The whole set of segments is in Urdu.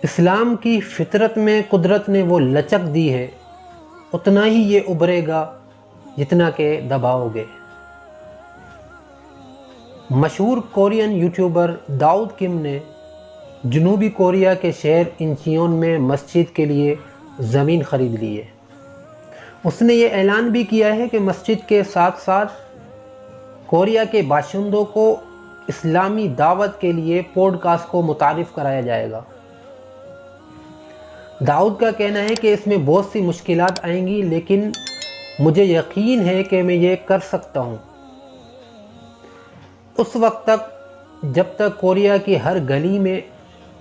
اسلام کی فطرت میں قدرت نے وہ لچک دی ہے، اتنا ہی یہ ابھرے گا جتنا کہ دباؤ گے۔ مشہور کورین یوٹیوبر داؤد کم نے جنوبی کوریا کے شہر انچیون میں مسجد کے لیے زمین خرید لی ہے۔ اس نے یہ اعلان بھی کیا ہے کہ مسجد کے ساتھ ساتھ کوریا کے باشندوں کو اسلامی دعوت کے لیے پوڈ کاسٹ کو متعارف کرایا جائے گا۔ داؤد کا کہنا ہے کہ اس میں بہت سی مشکلات آئیں گی، لیکن مجھے یقین ہے کہ میں یہ کر سکتا ہوں، اس وقت تک جب تک کوریا کی ہر گلی میں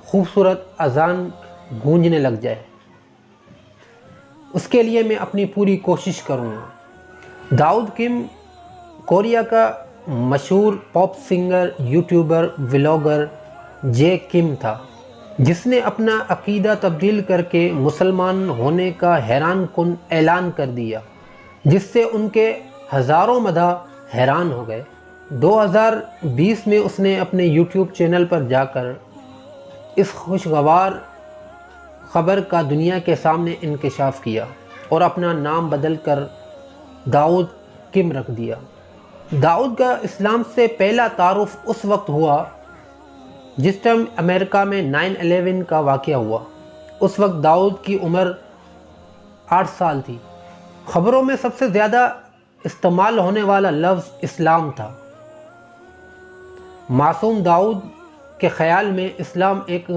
خوبصورت اذان گونجنے لگ جائے۔ اس کے لیے میں اپنی پوری کوشش کروں گا۔ داؤد کم کوریا کا مشہور پاپ سنگر، یوٹیوبر، ولاگر جے کم تھا، جس نے اپنا عقیدہ تبدیل کر کے مسلمان ہونے کا حیران کن اعلان کر دیا، جس سے ان کے ہزاروں مداح حیران ہو گئے۔ 2020 میں اس نے اپنے یوٹیوب چینل پر جا کر اس خوشگوار خبر کا دنیا کے سامنے انکشاف کیا اور اپنا نام بدل کر داؤد کم رکھ دیا۔ داؤد کا اسلام سے پہلا تعارف اس وقت ہوا جس ٹائم امریکہ میں 9/11 کا واقعہ ہوا۔ اس وقت داؤد کی عمر 8 سال تھی۔ خبروں میں سب سے زیادہ استعمال ہونے والا لفظ اسلام تھا۔ معصوم داؤد کے خیال میں اسلام ایک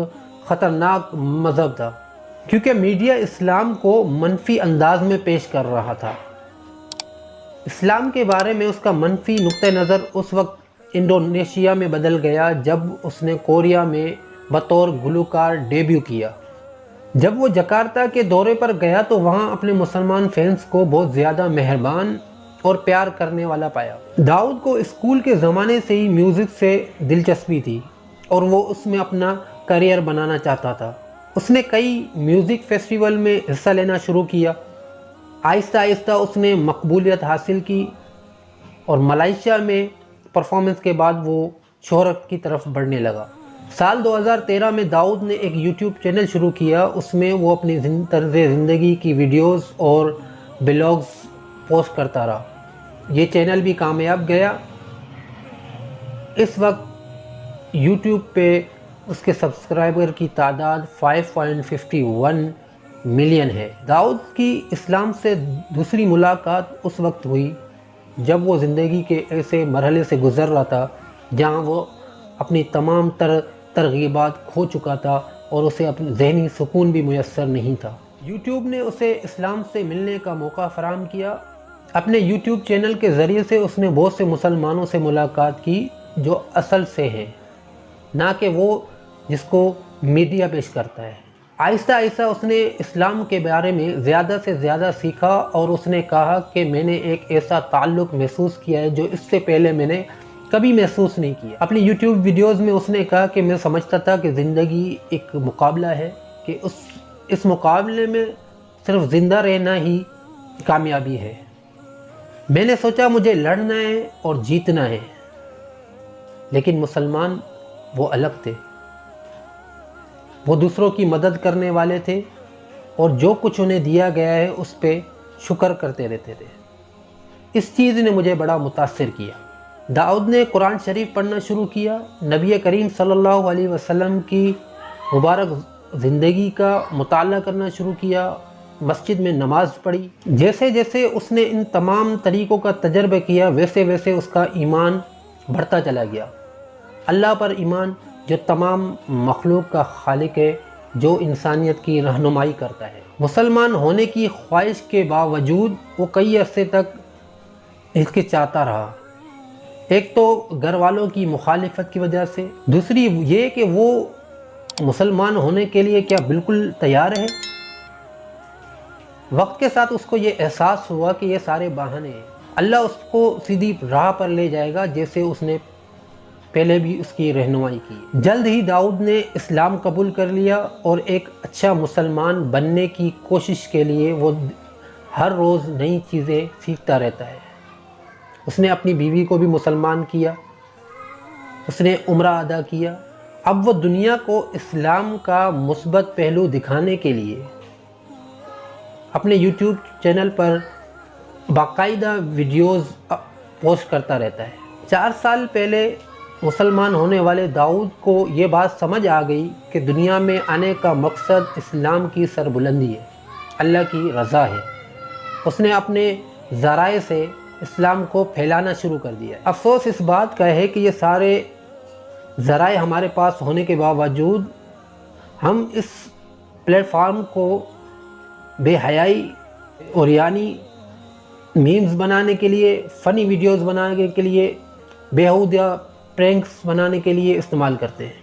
خطرناک مذہب تھا، کیونکہ میڈیا اسلام کو منفی انداز میں پیش کر رہا تھا۔ اسلام کے بارے میں اس کا منفی نقطہ نظر اس وقت انڈونیشیا میں بدل گیا جب اس نے کوریا میں بطور گلوکار ڈیبیو کیا۔ جب وہ جکارتا کے دورے پر گیا تو وہاں اپنے مسلمان فینس کو بہت زیادہ مہربان اور پیار کرنے والا پایا۔ داؤد کو اسکول کے زمانے سے ہی میوزک سے دلچسپی تھی اور وہ اس میں اپنا کیریئر بنانا چاہتا تھا۔ اس نے کئی میوزک فیسٹیول میں حصہ لینا شروع کیا۔ آہستہ آہستہ اس نے مقبولیت حاصل کی اور ملائیشیا میں پرفارمنس کے بعد وہ شہرت کی طرف بڑھنے لگا۔ سال 2013 میں داؤد نے ایک یوٹیوب چینل شروع کیا۔ اس میں وہ اپنی طرز زندگی کی ویڈیوز اور بلاگز پوسٹ کرتا رہا۔ یہ چینل بھی کامیاب گیا۔ اس وقت یوٹیوب پہ اس کے سبسکرائبر کی تعداد 5.51 ملین ہے۔ داؤد کی اسلام سے دوسری ملاقات اس وقت ہوئی جب وہ زندگی کے ایسے مرحلے سے گزر رہا تھا جہاں وہ اپنی تمام ترغیبات کھو چکا تھا اور اسے اپنا ذہنی سکون بھی میسر نہیں تھا۔ یوٹیوب نے اسے اسلام سے ملنے کا موقع فراہم کیا۔ اپنے یوٹیوب چینل کے ذریعے سے اس نے بہت سے مسلمانوں سے ملاقات کی جو اصل سے ہیں، نہ کہ وہ جس کو میڈیا پیش کرتا ہے۔ آہستہ آہستہ اس نے اسلام کے بارے میں زیادہ سے زیادہ سیکھا اور اس نے کہا کہ میں نے ایک ایسا تعلق محسوس کیا ہے جو اس سے پہلے میں نے کبھی محسوس نہیں کیا۔ اپنی یوٹیوب ویڈیوز میں اس نے کہا کہ میں سمجھتا تھا کہ زندگی ایک مقابلہ ہے، کہ اس مقابلے میں صرف زندہ رہنا ہی کامیابی ہے۔ میں نے سوچا مجھے لڑنا ہے اور جیتنا ہے، لیکن مسلمان وہ الگ تھے۔ وہ دوسروں کی مدد کرنے والے تھے اور جو کچھ انہیں دیا گیا ہے اس پہ شکر کرتے رہتے تھے۔ اس چیز نے مجھے بڑا متاثر کیا۔ داؤد نے قرآن شریف پڑھنا شروع کیا، نبی کریم صلی اللہ علیہ وسلم کی مبارک زندگی کا مطالعہ کرنا شروع کیا، مسجد میں نماز پڑھی۔ جیسے جیسے اس نے ان تمام طریقوں کا تجربہ کیا ویسے ویسے اس کا ایمان بڑھتا چلا گیا۔ اللہ پر ایمان جو تمام مخلوق کا خالق ہے، جو انسانیت کی رہنمائی کرتا ہے۔ مسلمان ہونے کی خواہش کے باوجود وہ کئی عرصے تک ہچکچاتا رہا۔ ایک تو گھر والوں کی مخالفت کی وجہ سے، دوسری یہ کہ وہ مسلمان ہونے کے لیے کیا بالکل تیار ہے۔ وقت کے ساتھ اس کو یہ احساس ہوا کہ یہ سارے بہانے ہیں، اللہ اس کو سیدھی راہ پر لے جائے گا جیسے اس نے پہلے بھی اس کی رہنمائی کی۔ جلد ہی داؤد نے اسلام قبول کر لیا اور ایک اچھا مسلمان بننے کی کوشش کے لیے وہ ہر روز نئی چیزیں سیکھتا رہتا ہے۔ اس نے اپنی بیوی کو بھی مسلمان کیا، اس نے عمرہ ادا کیا، اب وہ دنیا کو اسلام کا مثبت پہلو دکھانے کے لیے اپنے یوٹیوب چینل پر باقاعدہ ویڈیوز پوسٹ کرتا رہتا ہے۔ 4 سال پہلے مسلمان ہونے والے داؤد کو یہ بات سمجھ آ گئی کہ دنیا میں آنے کا مقصد اسلام کی سربلندی ہے، اللہ کی رضا ہے۔ اس نے اپنے ذرائع سے اسلام کو پھیلانا شروع کر دیا ہے۔ افسوس اس بات کا ہے کہ یہ سارے ذرائع ہمارے پاس ہونے کے باوجود ہم اس پلیٹ فارم کو بے حیائی اور یعنی میمز بنانے کے لیے، فنی ویڈیوز بنانے کے لیے، بیہودہ پرینکس بنانے کے لیے استعمال کرتے ہیں۔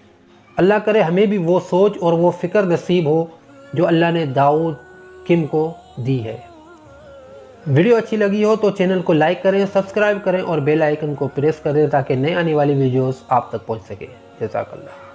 اللہ کرے ہمیں بھی وہ سوچ اور وہ فکر نصیب ہو جو اللہ نے داؤد کم کو دی ہے۔ ویڈیو اچھی لگی ہو تو چینل کو لائک کریں، سبسکرائب کریں اور بیل آئیکن کو پریس کریں تاکہ نئے آنے والی ویڈیوز آپ تک پہنچ سکے۔ جزاک اللہ۔